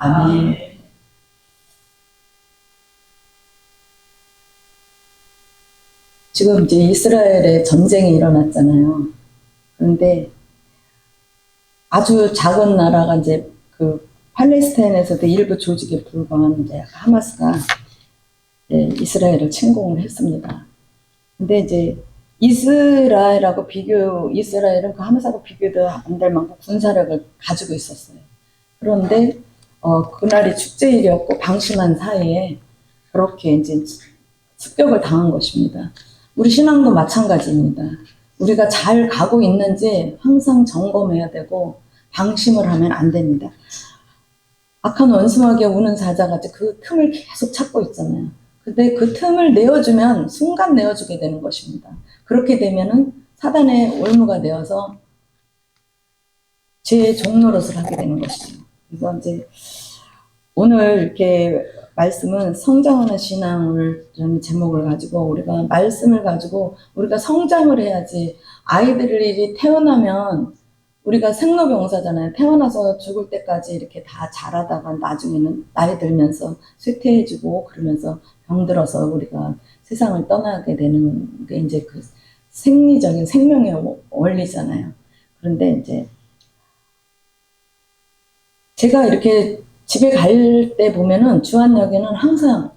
아멘. 지금 이제 이스라엘에 전쟁이 일어났잖아요. 그런데 아주 작은 나라가 이제 그 팔레스타인에서도 일부 조직에 불과한 이제 하마스가 이스라엘을 침공을 했습니다. 근데 이제 이스라엘은 그 하마스하고 비교도 안 될 만큼 군사력을 가지고 있었어요. 그런데 그날이 축제일이었고 방심한 사이에 그렇게 이제 습격을 당한 것입니다. 우리 신앙도 마찬가지입니다. 우리가 잘 가고 있는지 항상 점검해야 되고 방심을 하면 안 됩니다. 악한 원수에게 우는 사자같이 그 틈을 계속 찾고 있잖아요. 근데 그 틈을 내어주면 순간 내어주게 되는 것입니다. 그렇게 되면은 사단의 올무가 되어서 죄의 종노릇을 하게 되는 것이죠. 그래서 이제 오늘 이렇게 말씀은 성장하는 신앙을 좀 제목을 가지고 우리가 말씀을 가지고 우리가 성장을 해야지. 아이들이 태어나면 우리가 생로병사잖아요. 태어나서 죽을 때까지 이렇게 다 자라다가 나중에는 나이 들면서 쇠퇴해지고 그러면서 병들어서 우리가 세상을 떠나게 되는 게 이제 그 생리적인 생명의 원리잖아요. 그런데 이제 제가 이렇게 집에 갈 때 보면은 주안역에는 항상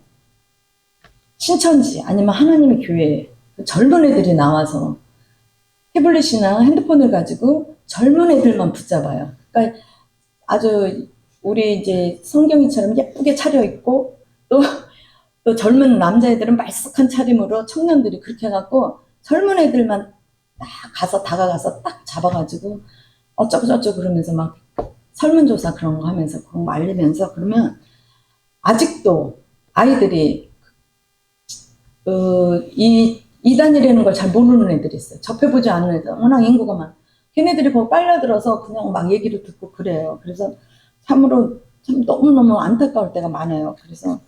신천지 아니면 하나님의 교회 젊은 애들이 나와서 태블릿이나 핸드폰을 가지고 젊은 애들만 붙잡아요. 그러니까 아주 우리 이제 성경이처럼 예쁘게 차려입고 또 젊은 남자애들은 말쑥한 차림으로 청년들이 그렇게 해갖고 젊은 애들만 딱 다가가서 딱 잡아가지고 어쩌고저쩌고 그러면서 막 설문조사 그런 거 하면서 그런 거 알리면서 그러면 아직도 아이들이 이단이라는 걸 잘 모르는 애들이 있어요. 접해보지 않은 애들. 워낙 인구가 많아. 걔네들이 거기 빨려들어서 그냥 막 얘기를 듣고 그래요. 그래서 참으로 참 너무너무 안타까울 때가 많아요. 그래서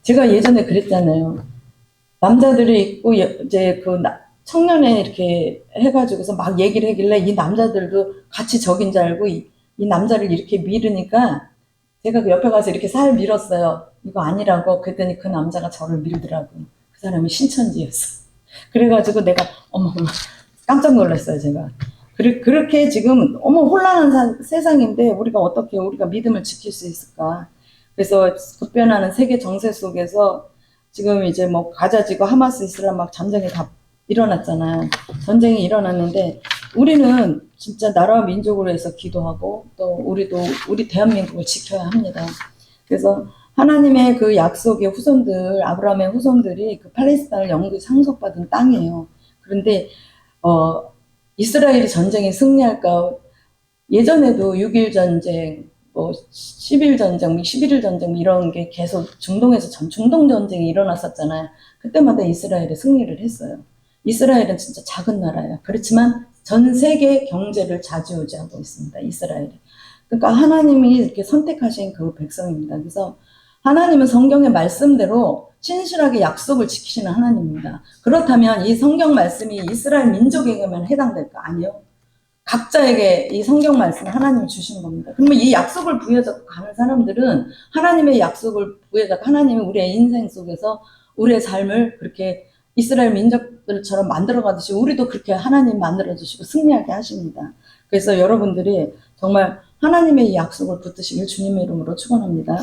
제가 예전에 그랬잖아요. 남자들이 있고 이제 그 청년회 이렇게 해가지고서 막 얘기를 하길래 이 남자들도 같이 적인 줄 알고 이 남자를 이렇게 밀으니까 제가 그 옆에 가서 이렇게 살 밀었어요. 이거 아니라고. 그랬더니 그 남자가 저를 밀더라고. 그 사람이 신천지였어. 그래가지고 내가 어머 깜짝 놀랐어요. 제가. 그렇게 지금 혼란한 세상인데 우리가 믿음을 지킬 수 있을까. 그래서 급변하는 세계 정세 속에서 지금 이제 뭐 가자지구 하마스 이스라엘 막 전쟁이 다 일어났잖아요. 전쟁이 일어났는데 우리는 진짜 나라와 민족으로 해서 기도하고 또 우리 대한민국을 지켜야 합니다. 그래서 하나님의 그 약속의 후손들, 아브라함의 후손들이 그 팔레스타인을 영구히 상속받은 땅이에요. 그런데 이스라엘이 전쟁에 승리할까? 예전에도 6.1 전쟁, 10일 전쟁, 11일 전쟁 이런 게 계속 중동에서 중동 전쟁이 일어났었잖아요. 그때마다 이스라엘이 승리를 했어요. 이스라엘은 진짜 작은 나라예요. 그렇지만 전 세계 경제를 좌지우지하고 있습니다. 이스라엘이. 그러니까 하나님이 이렇게 선택하신 그 백성입니다. 그래서 하나님은 성경의 말씀대로 신실하게 약속을 지키시는 하나님입니다. 그렇다면 이 성경 말씀이 이스라엘 민족에게만 해당될까? 아니요. 각자에게 이 성경 말씀을 하나님이 주신 겁니다. 그러면 이 약속을 부여잡고 가는 사람들은 하나님의 약속을 부여잡고 하나님이 우리의 인생 속에서 우리의 삶을 그렇게 이스라엘 민족들처럼 만들어 가듯이 우리도 그렇게 하나님 만들어 주시고 승리하게 하십니다. 그래서 여러분들이 정말 하나님의 이 약속을 붙드시길 주님의 이름으로 축원합니다.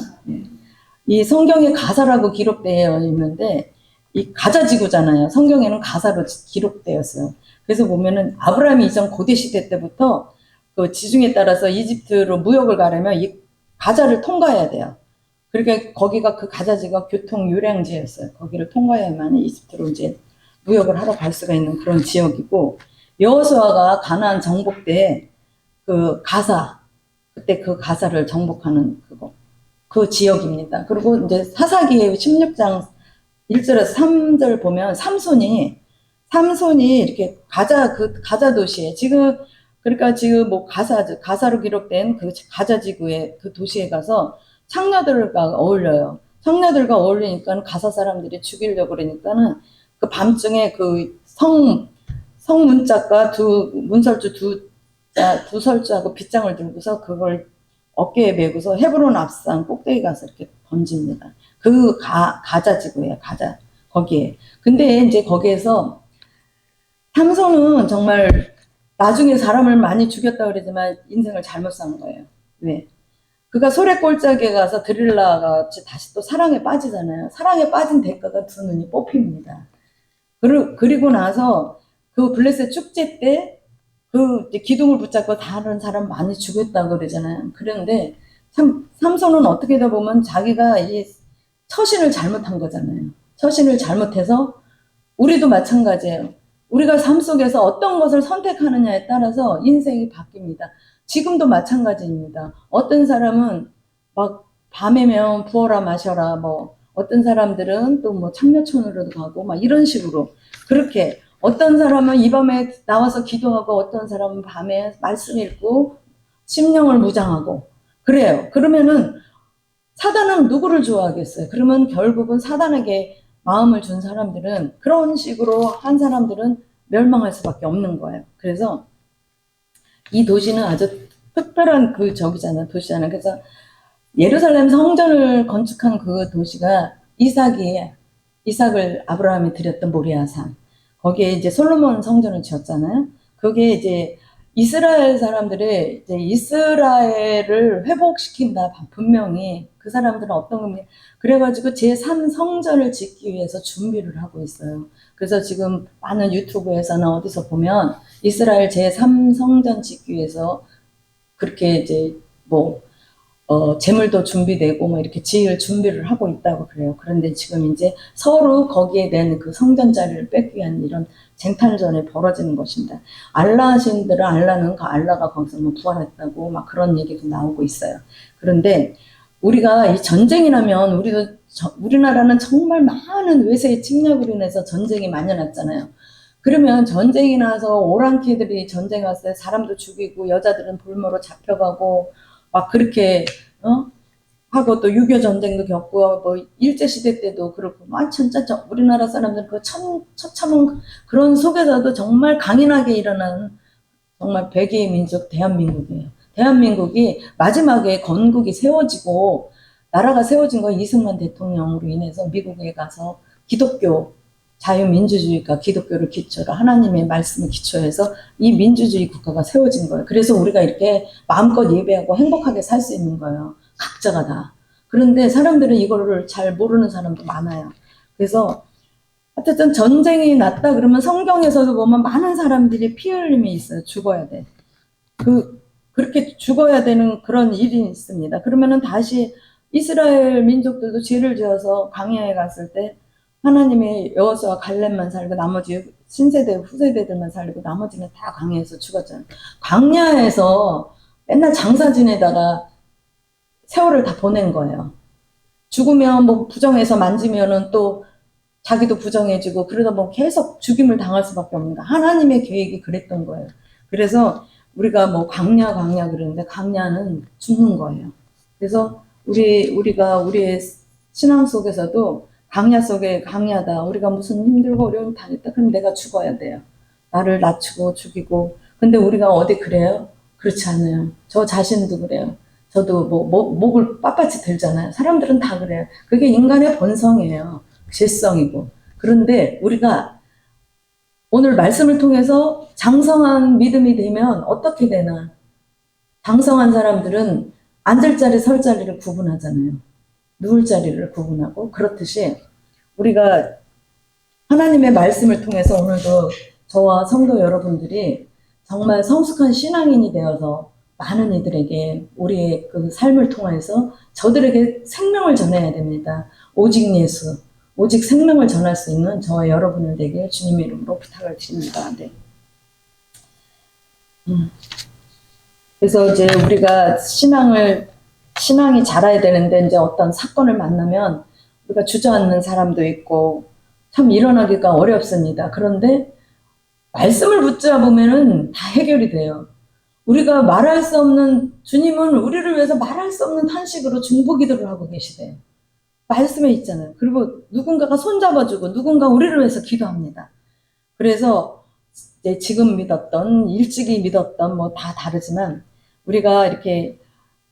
이 성경에 가사라고 기록되어 있는데 이 가자지구잖아요. 성경에는 가사로 기록되었어요. 그래서 보면은 아브라함이 이전 고대 시대 때부터 그 지중해 따라서 이집트로 무역을 가려면 이 가자를 통과해야 돼요. 그러니까 거기가 그 가자지가 교통 요량지였어요. 거기를 통과해야만 이집트로 이제 무역을 하러 갈 수가 있는 그런 지역이고 여호수아가 가나안 정복 때 그 가사 그때 그 가사를 정복하는 그 지역입니다. 그리고 이제 사사기의 16장 1절에서 3절 보면 삼손이 이렇게 가자 도시에 그러니까 지금 뭐 가사로 기록된 그 가자 지구의 그 도시에 가서 창녀들과 어울려요. 창녀들과 어울리니까 가사 사람들이 죽이려고 그러니까는 그 밤중에 그 성문짝과 두 설주하고 빗장을 들고서 그걸 어깨에 메고서 헤브론 앞산 꼭대기 가서 이렇게 던집니다. 그 가자지구예요, 가자. 거기에. 근데 이제 거기에서 삼손은 정말 나중에 사람을 많이 죽였다 그러지만 인생을 잘못 산 거예요. 왜? 그가 소래골짜기에 가서 드릴라가 다시 또 사랑에 빠지잖아요. 사랑에 빠진 대가가 두 눈이 뽑힙니다. 그리고 나서 그 블레셋 축제 때 그 기둥을 붙잡고 다른 사람 많이 죽였다고 그러잖아요. 그런데 참 삼손은 어떻게 하다 보면 자기가 이 처신을 잘못한 거잖아요. 처신을 잘못해서 우리도 마찬가지예요. 우리가 삶 속에서 어떤 것을 선택하느냐에 따라서 인생이 바뀝니다. 지금도 마찬가지입니다. 어떤 사람은 막 밤에면 부어라 마셔라 뭐 어떤 사람들은 또 뭐 참녀촌으로도 가고 막 이런 식으로 그렇게 어떤 사람은 이 밤에 나와서 기도하고 어떤 사람은 밤에 말씀 읽고 심령을 무장하고 그래요. 그러면은 사단은 누구를 좋아하겠어요? 그러면 결국은 사단에게 마음을 준 사람들은 그런 식으로 한 사람들은 멸망할 수밖에 없는 거예요. 그래서 이 도시는 아주 특별한 그 저기잖아요. 도시잖아요. 그래서 예루살렘 성전을 건축한 그 도시가 이삭을 아브라함이 드렸던 모리아산. 거기에 이제 솔로몬 성전을 지었잖아요. 그게 이제 이스라엘 사람들이 이제 이스라엘을 회복시킨다. 분명히 그 사람들은 어떤 의미 그래가지고 제3성전을 짓기 위해서 준비를 하고 있어요. 그래서 지금 많은 유튜브에서나 어디서 보면 이스라엘 제3성전 짓기 위해서 그렇게 이제 뭐 재물도 준비되고 뭐 이렇게 지을 준비를 하고 있다고 그래요. 그런데 지금 이제 서로 거기에 대한 그 성전 자리를 뺏기 위한 이런 쟁탈전이 벌어지는 것입니다. 알라 신들은 알라는 그 알라가 거기서 뭐 부활했다고 막 그런 얘기도 나오고 있어요. 그런데 우리가 이 전쟁이 나면 우리나라는 정말 많은 외세의 침략으로 인해서 전쟁이 만연했잖아요. 그러면 전쟁이 나서 오랑캐들이 전쟁 왔을 때 사람도 죽이고 여자들은 볼모로 잡혀가고 막 그렇게 하고 또 6.25 전쟁도 겪고 뭐 일제시대 때도 그렇고 막 진짜 우리나라 사람들 그 처참한 그런 속에서도 정말 강인하게 일어난 정말 백의의 민족 대한민국이에요. 대한민국이 마지막에 건국이 세워지고 나라가 세워진 건 이승만 대통령으로 인해서 미국에 가서 기독교 자유민주주의가 기독교를 기초로 하나님의 말씀을 기초해서 이 민주주의 국가가 세워진 거예요. 그래서 우리가 이렇게 마음껏 예배하고 행복하게 살 수 있는 거예요. 각자가 다. 그런데 사람들은 이거를 잘 모르는 사람도 많아요. 그래서 어쨌든 전쟁이 났다 그러면 성경에서도 보면 많은 사람들이 피 흘림이 있어요. 죽어야 돼. 그렇게 죽어야 되는 그런 일이 있습니다. 그러면은 다시 이스라엘 민족들도 죄를 지어서 광야에 갔을 때 하나님의 여호수아 갈렙만 살고 나머지 신세대 후세대들만 살고 나머지는 다 광야에서 죽었잖아요. 광야에서 맨날 장사 지내다가 세월을 다 보낸 거예요. 죽으면 뭐 부정해서 만지면은 또 자기도 부정해지고 그러다 보면 계속 죽임을 당할 수밖에 없는 거예요. 하나님의 계획이 그랬던 거예요. 그래서 우리가 뭐 광야 그러는데 광야는 죽는 거예요. 그래서 우리가 우리의 신앙 속에서도 광야 속에 광야다. 우리가 무슨 힘들고 어려움 당했다. 그럼 내가 죽어야 돼요. 나를 낮추고 죽이고. 근데 우리가 어디 그래요? 그렇지 않아요. 저 자신도 그래요. 저도 목을 빳빳이 들잖아요. 사람들은 다 그래요. 그게 인간의 본성이에요. 죄성이고. 그런데 우리가 오늘 말씀을 통해서 장성한 믿음이 되면 어떻게 되나? 장성한 사람들은 앉을 자리, 설 자리를 구분하잖아요. 누울 자리를 구분하고 그렇듯이 우리가 하나님의 말씀을 통해서 오늘도 저와 성도 여러분들이 정말 성숙한 신앙인이 되어서 많은 이들에게 우리의 그 삶을 통해서 저들에게 생명을 전해야 됩니다. 오직 예수, 오직 생명을 전할 수 있는 저와 여러분을 되게 주님의 이름으로 부탁을 드립니다. 네. 그래서 이제 우리가 신앙이 자라야 되는데 이제 어떤 사건을 만나면 우리가 주저앉는 사람도 있고 참 일어나기가 어렵습니다. 그런데 말씀을 붙잡으면은 다 해결이 돼요. 우리가 말할 수 없는 주님은 우리를 위해서 말할 수 없는 탄식으로 중보기도를 하고 계시대요. 말씀에 있잖아요. 그리고 누군가가 손잡아주고 누군가 우리를 위해서 기도합니다. 그래서 이제 지금 믿었던 일찍이 믿었던 뭐 다 다르지만 우리가 이렇게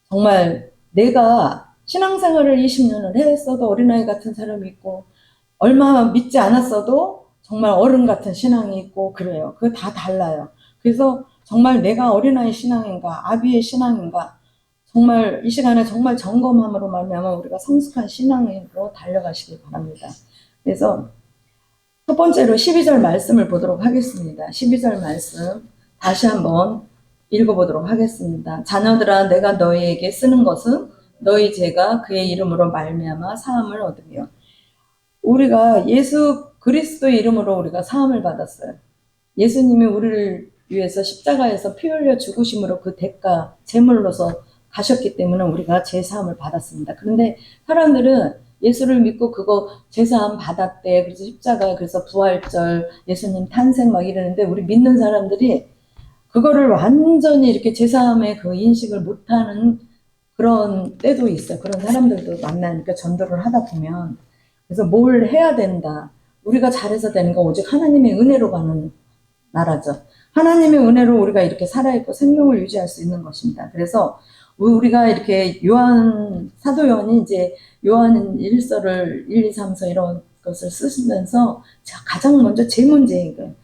정말 내가 신앙생활을 20년을 했어도 어린아이 같은 사람이 있고, 얼마 믿지 않았어도 정말 어른 같은 신앙이 있고 그래요. 그거 다 달라요. 그래서 정말 내가 어린아이 신앙인가, 아비의 신앙인가, 정말 이 시간에 정말 점검함으로 말미암아 우리가 성숙한 신앙으로 달려가시길 바랍니다. 그래서 첫 번째로 12절 말씀을 보도록 하겠습니다. 12절 말씀 다시 한번 읽어보도록 하겠습니다. 자녀들아, 내가 너희에게 쓰는 것은 너희 죄가 그의 이름으로 말미암아 사함을 얻으며. 우리가 예수 그리스도의 이름으로 우리가 사함을 받았어요. 예수님이 우리를 위해서 십자가에서 피 흘려 죽으심으로 그 대가 제물로서 가셨기 때문에 우리가 제사함을 받았습니다. 그런데 사람들은 예수를 믿고 그거 제사함 받았대. 그래서 십자가, 그래서 부활절, 예수님 탄생 막 이러는데, 우리 믿는 사람들이 그거를 완전히 이렇게 제사함의 그 인식을 못하는 그런 때도 있어요. 그런 사람들도 만나니까 전도를 하다 보면. 그래서 뭘 해야 된다. 우리가 잘해서 되는 거 오직 하나님의 은혜로 가는 나라죠. 하나님의 은혜로 우리가 이렇게 살아있고 생명을 유지할 수 있는 것입니다. 그래서 우리가 이렇게 사도 요한이 이제 요한 1서를 1, 2, 3서 이런 것을 쓰시면서 가장 먼저 제 문제 해결.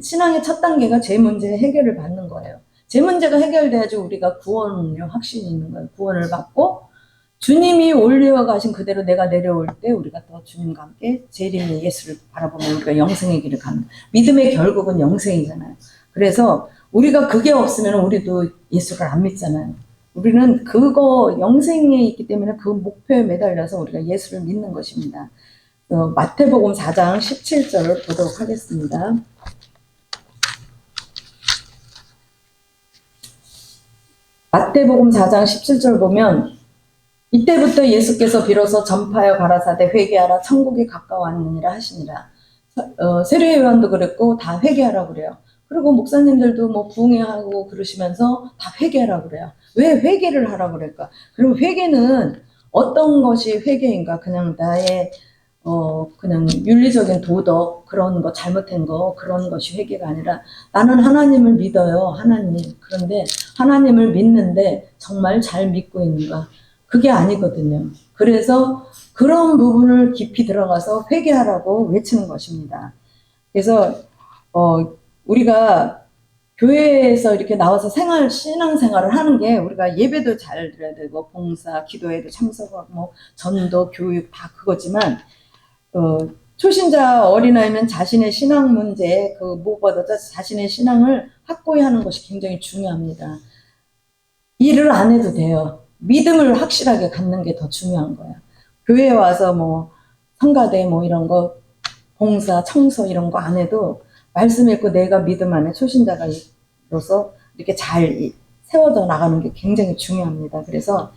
신앙의 첫 단계가 제 문제 해결을 받는 거예요. 제 문제가 해결돼야지 우리가 구원요, 확신이 있는 거예요. 구원을 받고 주님이 올려 가신 그대로 내가 내려올 때 우리가 또 주님과 함께 재림의 예수를 바라보면 우리가 영생의 길을 가는, 믿음의 결국은 영생이잖아요. 그래서 우리가 그게 없으면 우리도 예수를 안 믿잖아요. 우리는 그거 영생에 있기 때문에 그 목표에 매달려서 우리가 예수를 믿는 것입니다. 마태복음 4장 17절을 보도록 하겠습니다. 마태복음 4장 17절 보면, 이때부터 예수께서 비로소 전파하여 가라사대 회개하라 천국이 가까워왔느니라 하시니라. 세례 요한도 그랬고 다 회개하라고 그래요. 그리고 목사님들도 뭐 부흥회하고 그러시면서 다 회개하라고 그래요. 왜 회개를 하라고 그럴까? 그리고 회개는 어떤 것이 회개인가? 그냥 나의 그냥 윤리적인 도덕, 그런 거, 잘못된 거, 그런 것이 회개가 아니라, 나는 하나님을 믿어요, 하나님. 그런데 하나님을 믿는데 정말 잘 믿고 있는가? 그게 아니거든요. 그래서 그런 부분을 깊이 들어가서 회개하라고 외치는 것입니다. 그래서 우리가 교회에서 이렇게 나와서 신앙생활을 하는 게, 우리가 예배도 잘 드려야 되고 봉사, 기도회도 참석하고 뭐 전도, 교육 다 그거지만, 초신자 어린아이는 자신의 신앙 문제에 무엇보다 자신의 신앙을 확고히 하는 것이 굉장히 중요합니다. 일을 안 해도 돼요. 믿음을 확실하게 갖는 게 더 중요한 거야. 교회에 와서 뭐 성가대 뭐 이런 거, 봉사, 청소 이런 거 안 해도 말씀 읽고 내가 믿음 안에 초신자가로서 이렇게 잘 세워져 나가는 게 굉장히 중요합니다. 그래서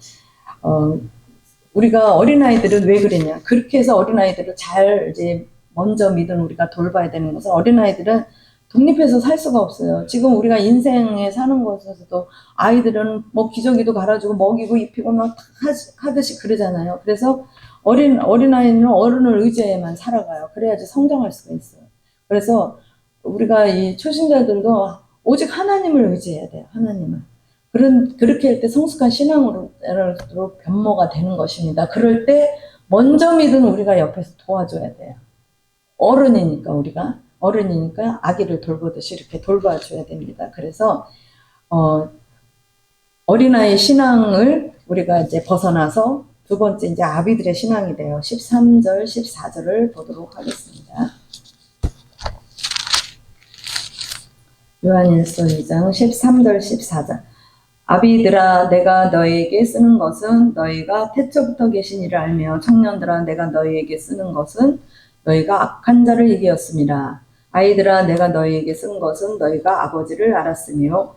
우리가 어린아이들은 왜 그랬냐? 그렇게 해서 어린아이들을 잘 이제 먼저 믿은 우리가 돌봐야 되는 것은, 어린아이들은 독립해서 살 수가 없어요. 지금 우리가 인생에 사는 것에서도 아이들은 뭐 기저귀도 갈아주고 먹이고 입히고 막 하듯이 그러잖아요. 그래서 어린아이는 어른을 의지해만 살아가요. 그래야지 성장할 수가 있어요. 그래서 우리가 이 초신자들도 오직 하나님을 의지해야 돼요. 하나님을. 그렇게 할 때 성숙한 신앙으로 변모가 되는 것입니다. 그럴 때 먼저 믿은 우리가 옆에서 도와줘야 돼요. 어른이니까 아기를 돌보듯이 이렇게 돌봐줘야 됩니다. 그래서 어린아이 신앙을 우리가 이제 벗어나서 두 번째 이제 아비들의 신앙이 돼요. 13절, 14절을 보도록 하겠습니다. 요한일서 2장 13절, 14절. 아비들아, 내가 너희에게 쓰는 것은 너희가 태초부터 계신 이를 알며, 청년들아, 내가 너희에게 쓰는 것은 너희가 악한 자를 이기었습니다. 아이들아, 내가 너희에게 쓴 것은 너희가 아버지를 알았으며,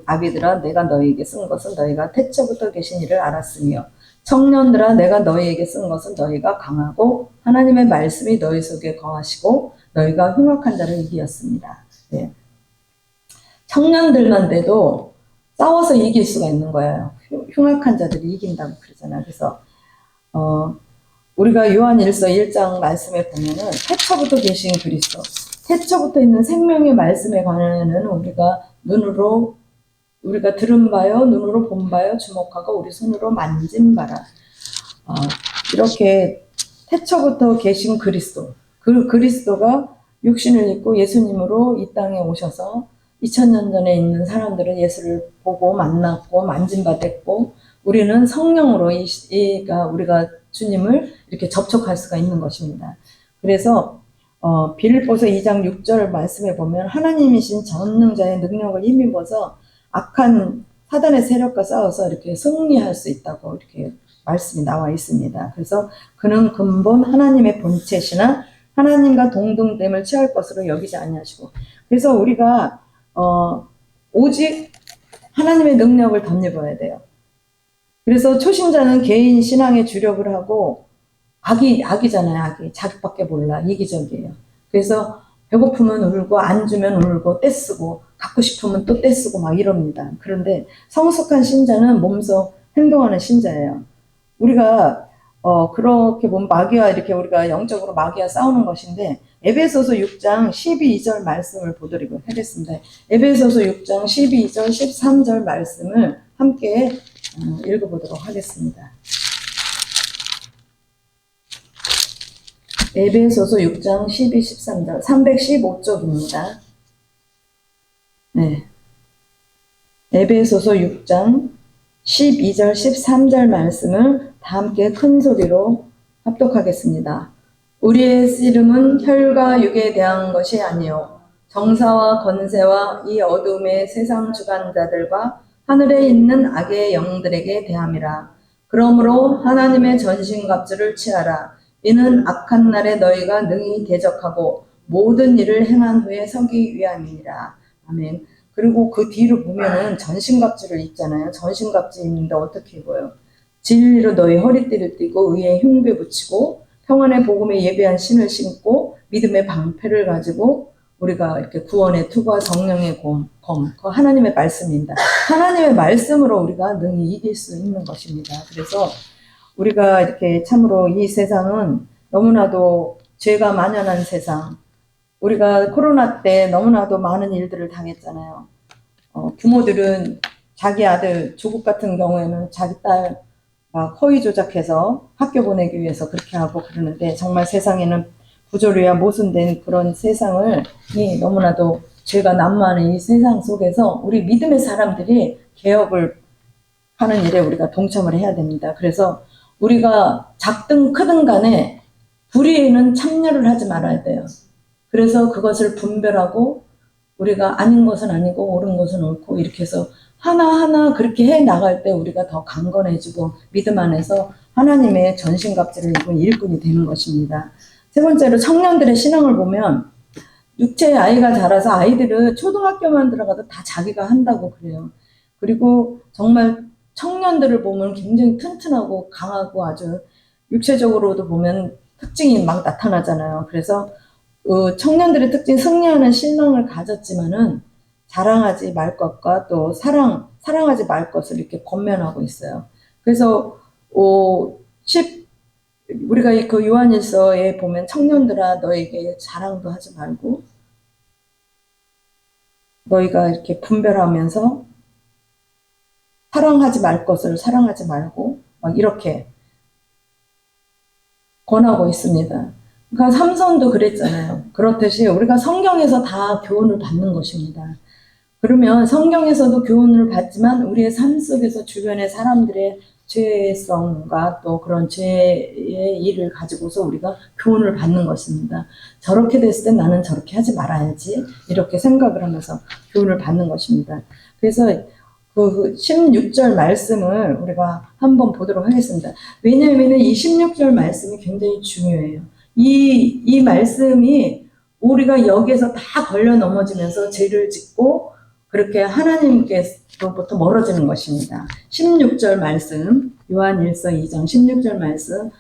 아비들아, 내가 너희에게 쓴 것은 너희가 태초부터 계신 이를 알았으며, 청년들아, 내가 너희에게 쓴 것은 너희가 강하고 하나님의 말씀이 너희 속에 거하시고 너희가 흉악한 자를 이기었습니다. 네. 청년들만 돼도 싸워서 이길 수가 있는 거예요. 흉악한 자들이 이긴다고 그러잖아요. 그래서 우리가 요한일서 1장 말씀에 보면은 태초부터 계신 그리스도, 태초부터 있는 생명의 말씀에 관해는 우리가 눈으로 우리가 들은 바요, 눈으로 본 바요, 주목하고 우리 손으로 만진 바라. 이렇게 태초부터 계신 그리스도, 그 그리스도가 육신을 입고 예수님으로 이 땅에 오셔서 2000년 전에 있는 사람들은 예수를 보고 만났고 만진 바 됐고, 우리는 성령으로 우리가 주님을 이렇게 접촉할 수가 있는 것입니다. 그래서 빌립보서 2장 6절 말씀에 보면 하나님이신 전능자의 능력을 힘입어서 악한 사단의 세력과 싸워서 이렇게 승리할 수 있다고 이렇게 말씀이 나와 있습니다. 그래서 그는 근본 하나님의 본체시나 하나님과 동등됨을 취할 것으로 여기지 아니하시고, 그래서 우리가 오직 하나님의 능력을 덧입어야 돼요. 그래서 초신자는 개인 신앙에 주력을 하고, 악이잖아요. 악이 자기밖에 몰라, 이기적이에요. 그래서 배고프면 울고 안 주면 울고 떼쓰고 갖고 싶으면 또 떼쓰고 막 이럽니다. 그런데 성숙한 신자는 몸소 행동하는 신자예요. 우리가 그렇게 보면 마귀와 이렇게 우리가 영적으로 마귀와 싸우는 것인데, 에베소서 6장 12절 말씀을 보도록 하겠습니다. 에베소서 6장 12절 13절 말씀을 함께 읽어보도록 하겠습니다. 에베소서 6장 12, 13절 315쪽입니다. 네. 에베소서 6장 12절 13절 말씀을 다 함께 큰 소리로 합독하겠습니다. 우리의 씨름은 혈과 육에 대한 것이 아니요 정사와 권세와 이 어둠의 세상 주관자들과 하늘에 있는 악의 영들에게 대함이라. 그러므로 하나님의 전신갑주를 취하라. 이는 악한 날에 너희가 능히 대적하고 모든 일을 행한 후에 서기 위함이니라. 아멘. 그리고 그 뒤로 보면은 전신갑주를 입잖아요. 전신갑주 입는데 어떻게 입어요? 진리로 너희 허리띠를 띠고 의에 흉배 붙이고 평안의 복음에 예배한 신을 신고 믿음의 방패를 가지고 우리가 이렇게 구원의 투과 성령의 검, 그 하나님의 말씀입니다. 하나님의 말씀으로 우리가 능히 이길 수 있는 것입니다. 그래서 우리가 이렇게 참으로 이 세상은 너무나도 죄가 만연한 세상, 우리가 코로나 때 너무나도 많은 일들을 당했잖아요. 부모들은 자기 아들, 조국 같은 경우에는 자기 딸 막 허위 조작해서 학교 보내기 위해서 그렇게 하고 그러는데, 정말 세상에는 부조리와 모순된 그런 세상을 너무나도 죄가 난무하는 이 세상 속에서 우리 믿음의 사람들이 개혁을 하는 일에 우리가 동참을 해야 됩니다. 그래서 우리가 작든 크든 간에 불의에는 참여를 하지 말아야 돼요. 그래서 그것을 분별하고 우리가 아닌 것은 아니고 옳은 것은 옳고 이렇게 해서 하나하나 그렇게 해 나갈 때 우리가 더 강건해지고 믿음 안에서 하나님의 전신갑주를 입은 일꾼이 되는 것입니다. 세 번째로 청년들의 신앙을 보면, 육체의 아이가 자라서 아이들은 초등학교만 들어가도 다 자기가 한다고 그래요. 그리고 정말 청년들을 보면 굉장히 튼튼하고 강하고 아주 육체적으로도 보면 특징이 막 나타나잖아요. 그래서 청년들의 특징, 승리하는 신앙을 가졌지만은 자랑하지 말 것과 또 사랑하지 말 것을 이렇게 권면하고 있어요. 그래서 우리가 그 요한일서에 보면 청년들아 너에게 자랑도 하지 말고 너희가 이렇게 분별하면서 사랑하지 말 것을 사랑하지 말고 막 이렇게 권하고 있습니다. 그러니까 삼손도 그랬잖아요. 그렇듯이 우리가 성경에서 다 교훈을 받는 것입니다. 그러면 성경에서도 교훈을 받지만 우리의 삶 속에서 주변의 사람들의 죄성과 또 그런 죄의 일을 가지고서 우리가 교훈을 받는 것입니다. 저렇게 됐을 때 나는 저렇게 하지 말아야지 이렇게 생각을 하면서 교훈을 받는 것입니다. 그래서 그 16절 말씀을 우리가 한번 보도록 하겠습니다. 왜냐하면 이 16절 말씀이 굉장히 중요해요. 이 말씀이 우리가 여기에서 다 걸려 넘어지면서 죄를 짓고 그렇게 하나님께로부터 멀어지는 것입니다. 16절 말씀, 요한일서 2장 16절 말씀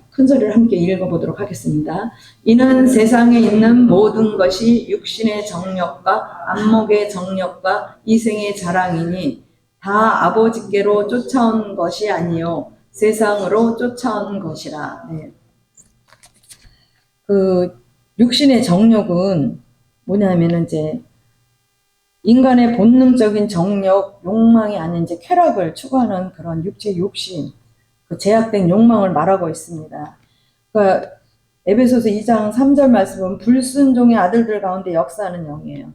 큰 소리를 함께 읽어보도록 하겠습니다. 이는 세상에 있는 모든 것이 육신의 정욕과 안목의 정욕과 이생의 자랑이니 다 아버지께로 쫓아온 것이 아니요 세상으로 쫓아온 것이라. 네. 그 육신의 정욕은 뭐냐면은 이제 인간의 본능적인 정력, 욕망이 아닌 이제 쾌락을 추구하는 그런 육체 욕심, 그 제약된 욕망을 말하고 있습니다. 그러니까 에베소서 2장 3절 말씀은 불순종의 아들들 가운데 역사하는 영이에요.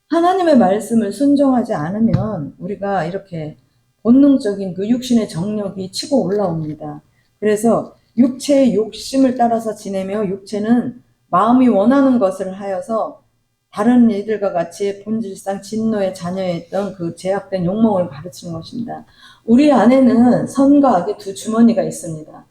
하나님의 말씀을 순종하지 않으면 우리가 이렇게 본능적인 그 육신의 정력이 치고 올라옵니다. 그래서 육체의 욕심을 따라서 지내며 육체는 마음이 원하는 것을 하여서 다른 이들과 같이 본질상 진노의 자녀였던 그 제약된 욕망을 가르치는 것입니다. 우리 안에는 선과 악의 두 주머니가 있습니다.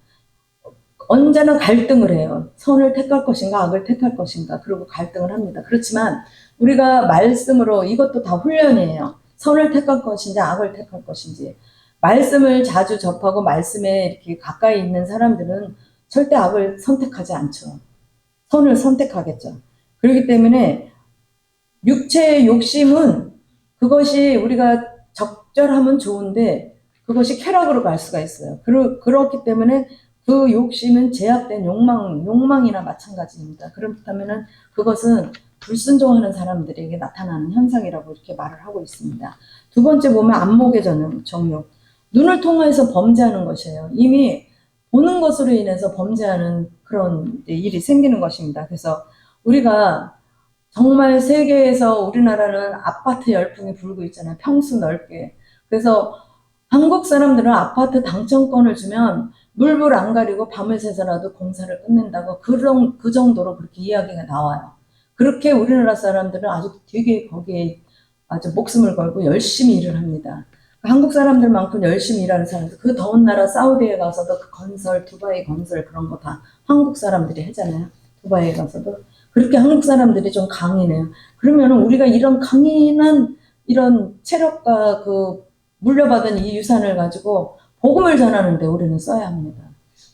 언제나 갈등을 해요. 선을 택할 것인가 악을 택할 것인가, 그리고 갈등을 합니다. 그렇지만 우리가 말씀으로, 이것도 다 훈련이에요. 선을 택할 것인지 악을 택할 것인지. 말씀을 자주 접하고 말씀에 이렇게 가까이 있는 사람들은 절대 악을 선택하지 않죠. 선을 선택하겠죠. 그렇기 때문에 육체의 욕심은, 그것이 우리가 적절하면 좋은데 그것이 쾌락으로 갈 수가 있어요. 그렇기 때문에 그 욕심은 제약된 욕망이나 마찬가지입니다. 그렇다면은 그것은 불순종하는 사람들에게 나타나는 현상이라고 이렇게 말을 하고 있습니다. 두 번째 보면 안목의 정욕. 눈을 통해서 범죄하는 것이에요. 이미 보는 것으로 인해서 범죄하는 그런 일이 생기는 것입니다. 그래서 우리가 정말 세계에서 우리나라는 아파트 열풍이 불고 있잖아요. 평수 넓게. 그래서 한국 사람들은 아파트 당첨권을 주면 물불 안 가리고 밤을 새서라도 공사를 끝낸다고, 그 정도로 그렇게 이야기가 나와요. 그렇게 우리나라 사람들은 아주 되게 거기에 아주 목숨을 걸고 열심히 일을 합니다. 한국 사람들만큼 열심히 일하는 사람들, 그 더운 나라 사우디에 가서도 그 건설, 두바이 건설 그런 거 다 한국 사람들이 하잖아요. 두바이에 가서도. 그렇게 한국 사람들이 좀 강인해요. 그러면 우리가 이런 강인한 이런 체력과 그 물려받은 이 유산을 가지고 복음을 전하는데 우리는 써야 합니다.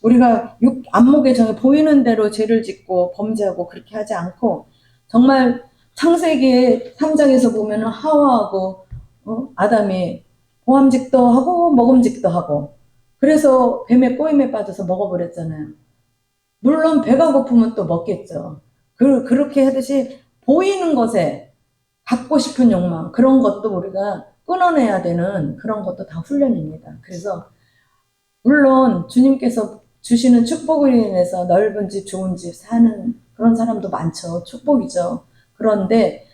우리가 안목의 정에 보이는 대로 죄를 짓고 범죄하고 그렇게 하지 않고, 정말 창세기의 3장에서 보면 하와하고 아담이 보암직도 하고 먹음직도 하고, 그래서 뱀의 꼬임에 빠져서 먹어버렸잖아요. 물론 배가 고프면 또 먹겠죠. 그렇게 하듯이 보이는 것에 갖고 싶은 욕망, 그런 것도 우리가 끊어내야 되는 그런 것도 다 훈련입니다. 그래서 물론 주님께서 주시는 축복을 인해서 넓은 집, 좋은 집 사는 그런 사람도 많죠. 축복이죠. 그런데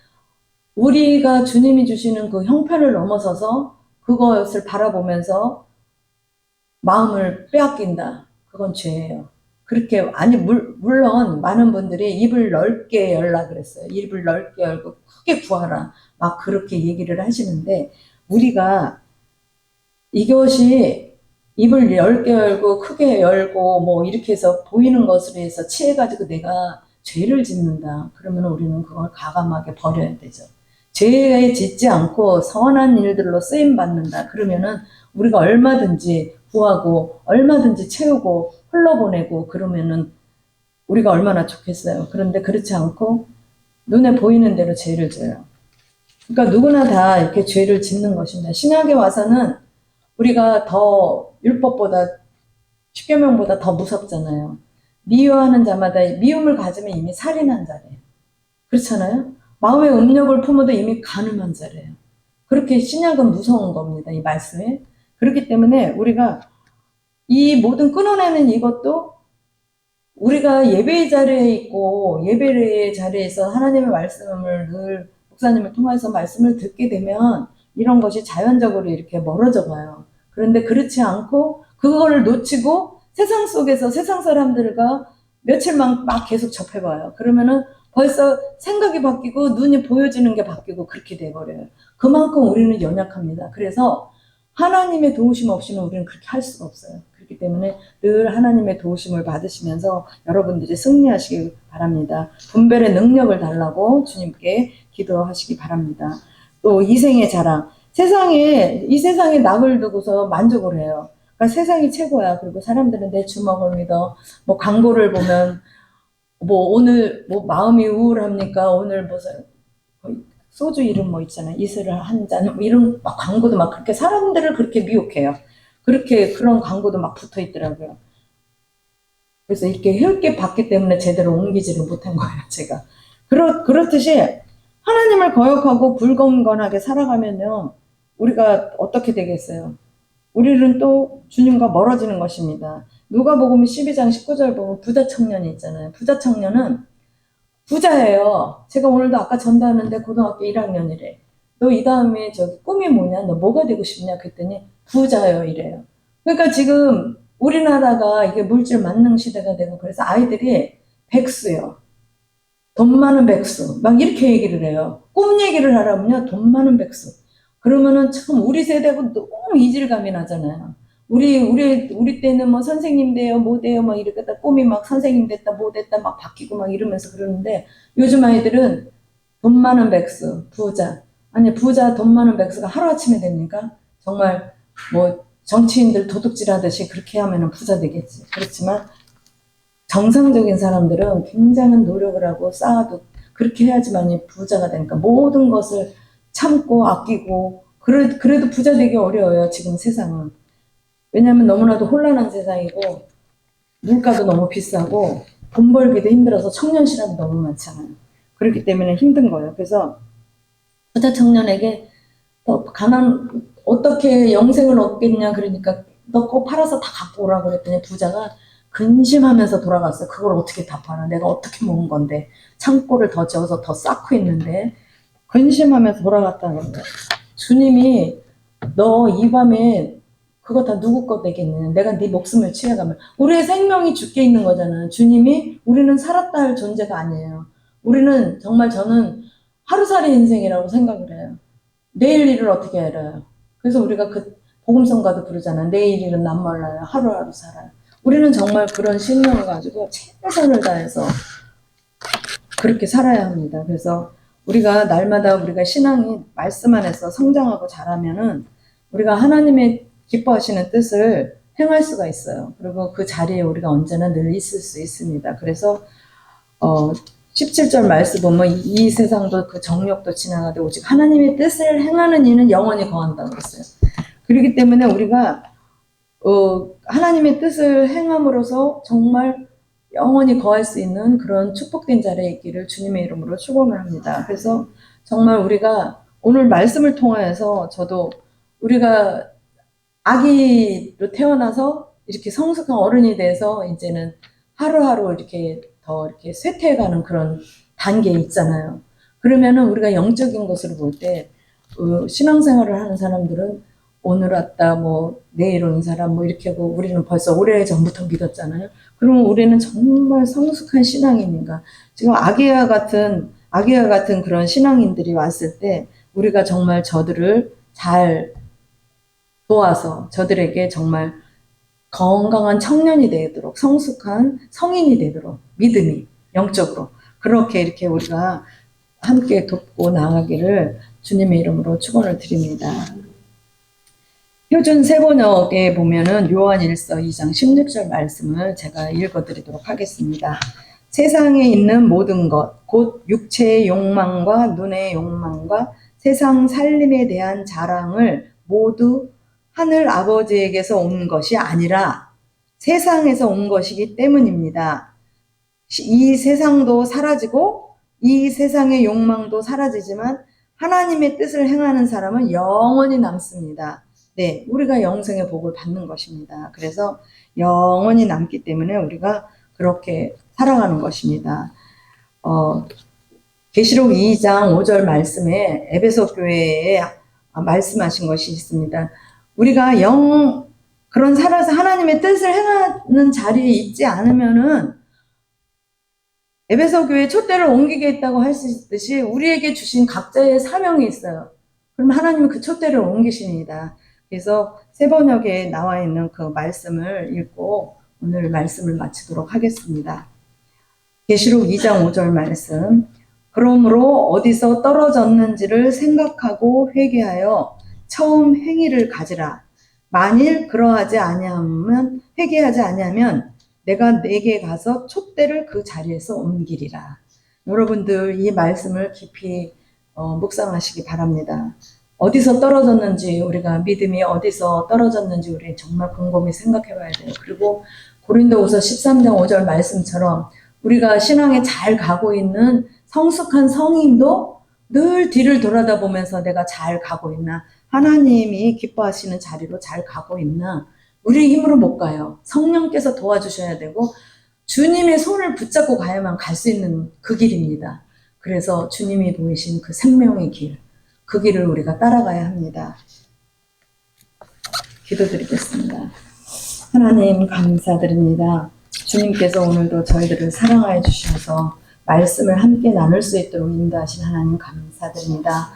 우리가 주님이 주시는 그 형편을 넘어서서 그것을 바라보면서 마음을 빼앗긴다. 그건 죄예요. 그렇게, 아니, 물론 많은 분들이 입을 넓게 열라 그랬어요. 입을 넓게 열고 크게 구하라, 막 그렇게 얘기를 하시는데, 우리가 이것이 입을 넓게 열고 크게 열고 뭐 이렇게 해서 보이는 것으로 해서 취해가지고 내가 죄를 짓는다, 그러면 우리는 그걸 과감하게 버려야 되죠. 죄에 짓지 않고 선한 일들로 쓰임 받는다, 그러면은 우리가 얼마든지 구하고 얼마든지 채우고 흘러보내고 그러면은 우리가 얼마나 좋겠어요. 그런데 그렇지 않고 눈에 보이는 대로 죄를 져요. 그러니까 누구나 다 이렇게 죄를 짓는 것입니다. 신약에 와서는 우리가 더 율법보다, 십계명보다 더 무섭잖아요. 미워하는 자마다 미움을 가지면 이미 살인한 자래요. 그렇잖아요. 마음의 음욕을 품어도 이미 간음한 자래요. 그렇게 신약은 무서운 겁니다, 이 말씀에. 그렇기 때문에 우리가 이 모든 끊어내는 이것도, 우리가 예배의 자리에 있고 예배의 자리에서 하나님의 말씀을 늘 목사님을 통해서 말씀을 듣게 되면 이런 것이 자연적으로 이렇게 멀어져 가요. 그런데 그렇지 않고 그거를 놓치고 세상 속에서 세상 사람들과 며칠만 막 계속 접해봐요. 그러면은 벌써 생각이 바뀌고 눈이 보여지는 게 바뀌고 그렇게 돼버려요. 그만큼 우리는 연약합니다. 그래서 하나님의 도우심 없이는 우리는 그렇게 할 수가 없어요. 그렇기 때문에 늘 하나님의 도우심을 받으시면서 여러분들이 승리하시기 바랍니다. 분별의 능력을 달라고 주님께 기도하시기 바랍니다. 또 이생의 자랑. 이 세상에 낙을 두고서 만족을 해요. 그러니까 세상이 최고야. 그리고 사람들은 내 주먹을 믿어. 뭐 광고를 보면 뭐 오늘 뭐 마음이 우울합니까? 오늘 무슨 소주 이름 뭐 있잖아요. 이슬을 한 잔, 뭐 이런 막 광고도 막 그렇게 사람들을 그렇게 미혹해요. 그렇게 그런 광고도 막 붙어 있더라고요. 그래서 이렇게 혈게 봤기 때문에 제대로 옮기지를 못한 거예요, 제가. 그렇듯이 하나님을 거역하고 불건건하게 살아가면요, 우리가 어떻게 되겠어요? 우리는 또 주님과 멀어지는 것입니다. 누가복음 12장 19절 보면 부자 청년이 있잖아요. 부자 청년은 부자예요. 제가 오늘도 아까 전도하는데 고등학교 1학년이래. 너 이 다음에 저기 꿈이 뭐냐? 너 뭐가 되고 싶냐? 그랬더니 부자요 이래요. 그러니까 지금 우리나라가 이게 물질 만능 시대가 되고 그래서 아이들이 백수요. 돈 많은 백수. 막 이렇게 얘기를 해요. 꿈 얘기를 하라면요. 돈 많은 백수. 그러면은 참 우리 세대하고 너무 이질감이 나잖아요. 우리 때는 뭐 선생님 돼요, 뭐 돼요, 막 이렇게 꿈이 막 선생님 됐다, 뭐 됐다, 막 바뀌고 막 이러면서 그러는데 요즘 아이들은 돈 많은 백수, 부자. 아니, 부자, 돈 많은 백수가 하루아침에 됩니까? 정말 뭐 정치인들 도둑질 하듯이 그렇게 하면은 부자 되겠지. 그렇지만 정상적인 사람들은 굉장한 노력을 하고 쌓아도 그렇게 해야지만이 부자가 되니까 모든 것을 참고 아끼고 그래도 부자 되기 어려워요. 지금 세상은. 왜냐하면 너무나도 혼란한 세상이고 물가도 너무 비싸고 돈 벌기도 힘들어서 청년 실업이 너무 많잖아요. 그렇기 때문에 힘든 거예요. 그래서 부자 청년에게 너 어떻게 영생을 얻겠냐 그러니까 너 꼭 팔아서 다 갖고 오라고 그랬더니 부자가 근심하면서 돌아갔어요. 그걸 어떻게 다 팔아? 내가 어떻게 모은 건데 창고를 더 지어서 더 쌓고 있는데 근심하면서 돌아갔다는 거예요. 주님이 너 이 밤에 그거 다 누구 거 되겠냐? 내가 네 목숨을 취해가면 우리의 생명이 죽게 있는 거잖아요. 주님이 우리는 살았다 할 존재가 아니에요. 우리는 정말 저는 하루살이 인생이라고 생각을 해요. 내일 일을 어떻게 알아요? 그래서 우리가 그 복음성가도 부르잖아. 내일 일은 난 몰라요. 하루하루 살아요. 우리는 정말 그런 신념을 가지고 최선을 다해서 그렇게 살아야 합니다. 그래서 우리가 날마다 우리가 신앙이 말씀 안에서 성장하고 자라면은 우리가 하나님의 기뻐하시는 뜻을 행할 수가 있어요. 그리고 그 자리에 우리가 언제나 늘 있을 수 있습니다. 그래서 17절 말씀 보면 이 세상도 그 정욕도 지나가되 오직 하나님의 뜻을 행하는 이는 영원히 거한다고 그랬어요. 그렇기 때문에 우리가 하나님의 뜻을 행함으로써 정말 영원히 거할 수 있는 그런 축복된 자리에 있기를 주님의 이름으로 축원을 합니다. 그래서 정말 우리가 오늘 말씀을 통하여서 저도 우리가 아기로 태어나서 이렇게 성숙한 어른이 돼서 이제는 하루하루 이렇게 더 이렇게 쇠퇴해가는 그런 단계에 있잖아요. 그러면은 우리가 영적인 것으로 볼 때 신앙생활을 하는 사람들은 오늘 왔다 뭐 내일 오는 사람 뭐 이렇게 하고 우리는 벌써 오래전부터 믿었잖아요. 그러면 우리는 정말 성숙한 신앙인인가? 지금 아기야 같은 그런 신앙인들이 왔을 때 우리가 정말 저들을 잘 도와서 저들에게 정말 건강한 청년이 되도록 성숙한 성인이 되도록 믿음이 영적으로 그렇게 이렇게 우리가 함께 돕고 나가기를 주님의 이름으로 축원을 드립니다. 표준 세번역에 보면은 요한일서 2장 16절 말씀을 제가 읽어드리도록 하겠습니다. 세상에 있는 모든 것, 곧 육체의 욕망과 눈의 욕망과 세상 살림에 대한 자랑을 모두 하늘 아버지에게서 온 것이 아니라 세상에서 온 것이기 때문입니다. 이 세상도 사라지고 이 세상의 욕망도 사라지지만 하나님의 뜻을 행하는 사람은 영원히 남습니다. 네, 우리가 영생의 복을 받는 것입니다. 그래서 영원히 남기 때문에 우리가 그렇게 살아가는 것입니다. 계시록 2장 5절 말씀에 에베소 교회에 말씀하신 것이 있습니다. 우리가 그런 살아서 하나님의 뜻을 행하는 자리에 있지 않으면은 에베소 교회 촛대를 옮기겠다고 할 수 있듯이 우리에게 주신 각자의 사명이 있어요. 그럼 하나님은 그 촛대를 옮기십니다. 그래서 세번역에 나와 있는 그 말씀을 읽고 오늘 말씀을 마치도록 하겠습니다. 계시록 2장 5절 말씀. 그러므로 어디서 떨어졌는지를 생각하고 회개하여 처음 행위를 가지라. 만일 그러하지 아니하면 회개하지 아니하면 내가 내게 가서 촛대를 그 자리에서 옮기리라. 여러분들 이 말씀을 깊이 묵상하시기 바랍니다. 어디서 떨어졌는지 우리가 믿음이 어디서 떨어졌는지 우리 정말 곰곰이 생각해 봐야 돼요. 그리고 고린도후서 13장 5절 말씀처럼 우리가 신앙에 잘 가고 있는 성숙한 성인도 늘 뒤를 돌아다보면서 내가 잘 가고 있나, 하나님이 기뻐하시는 자리로 잘 가고 있나, 우리 힘으로 못 가요. 성령께서 도와주셔야 되고 주님의 손을 붙잡고 가야만 갈 수 있는 그 길입니다. 그래서 주님이 보이신 그 생명의 길, 그 길을 우리가 따라가야 합니다. 기도드리겠습니다. 하나님 감사드립니다. 주님께서 오늘도 저희들을 사랑하여 주셔서 말씀을 함께 나눌 수 있도록 인도하신 하나님 감사드립니다.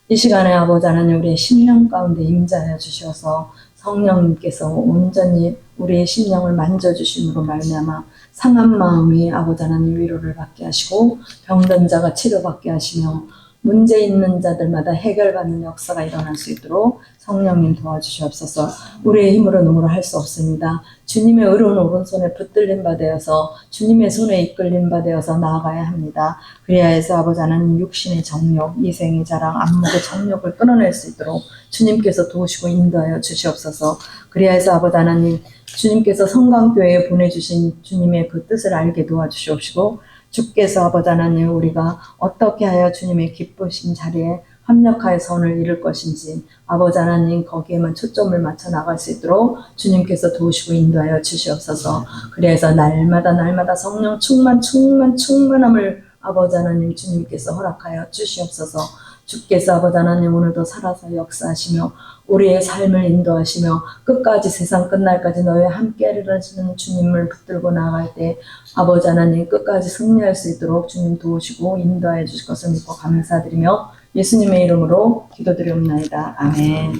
이 시간에 아버지 하나님 우리의 심령 가운데 임재하여 주셔서 성령님께서 온전히 우리의 심령을 만져주심으로 말미암아 상한 마음이 아버지 하나님 위로를 받게 하시고 병든 자가 치료받게 하시며 문제 있는 자들마다 해결받는 역사가 일어날 수 있도록 성령님 도와주시옵소서. 우리의 힘으로 눈으로 할 수 없습니다. 주님의 의로운 오른손에 붙들린 바 되어서 주님의 손에 이끌린 바 되어서 나아가야 합니다. 그래야 해서 아버지 하나님 육신의 정욕, 이생의 자랑, 안목의 정욕을 끊어낼 수 있도록 주님께서 도우시고 인도하여 주시옵소서. 그래야 해서 아버지 하나님 주님께서 성강교회에 보내주신 주님의 그 뜻을 알게 도와주시옵시고 주께서 아버지 하나님 우리가 어떻게 하여 주님의 기쁘신 자리에 합력하여 선을 이룰 것인지 아버지 하나님 거기에만 초점을 맞춰 나갈 수 있도록 주님께서 도우시고 인도하여 주시옵소서. 그래서 날마다 성령 충만함을 아버지 하나님 주님께서 허락하여 주시옵소서. 주께서 아버지 하나님 오늘도 살아서 역사하시며 우리의 삶을 인도하시며 끝까지 세상 끝날까지 너희와 함께하리라 하시는 주님을 붙들고 나아갈 때 아버지 하나님 끝까지 승리할 수 있도록 주님 도우시고 인도하여 주실 것을 믿고 감사드리며 예수님의 이름으로 기도드리옵나이다. 아멘.